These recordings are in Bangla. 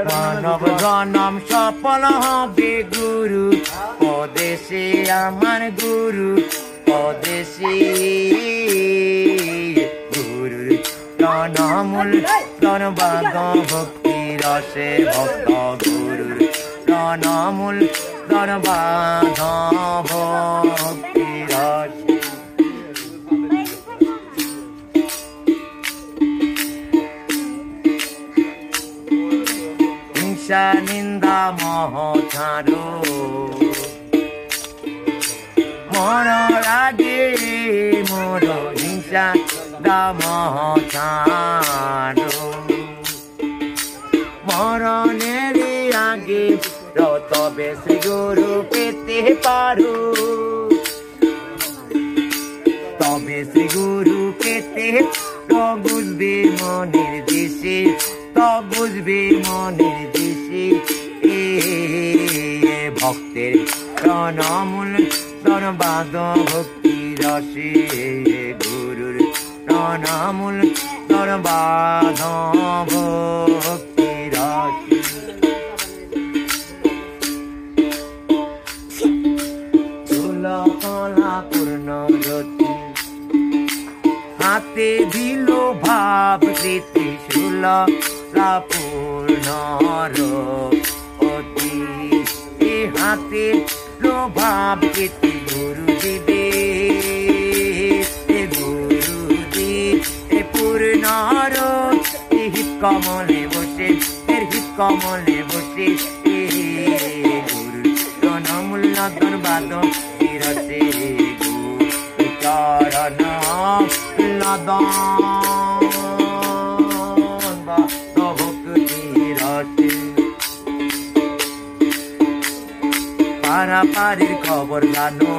মানব জনম সফল হবে গুরু পদেশে আমার গুরু পদেশে গুরুর প্রণমূল প্রণবাদ ভক্তি রসে ভক্ত গুরুর প্রণমূল প্রণবাদ ভক্তি রসে হিংসা নিন্দা মোহ ছাড়ো মরার আগে মোর হিংসা মোহ ছাড়ো মরণের আগে তবে শ্রী গুরু পেতে পারো তবে শ্রী গুরু পেতে তো বুঝবে মনের দেশে তো বুঝবে মনের দেশে ভক্তের প্রণমূল প্রণবাদ ভক্তি রসে গুরুর প্রণমূল প্রণবাদ ভক্তি রসে কলা পূর্ণ জ্যোতি হাতে দিল ভাব স্মৃতি শুলা পূর্ণ রতি হাতে প্রভাব স্মৃতি গুরুদেবে গুরুদেব পূর্ণ হিত কমলে বসে হিত কমলে বসে গুরু প্রণমূল ধন্যবাদ রসে গুরু চরণ লদন ভক্তি রসে পারাপারের খবর জানো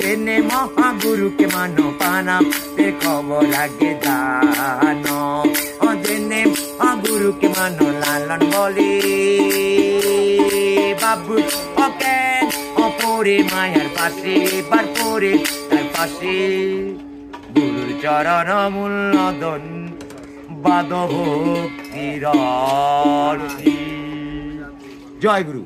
এনে মহাগুরুকে মানো পানাপের খবর আগে জানো জেনে মহাগুরুকে মানো লালন বলে বাবু ওকে অপরে মায়ার পাশে বার পরে তার পাশে গুরুর চরণ মূল্যদন বাদ ভক্তি রসে জয় গুরু।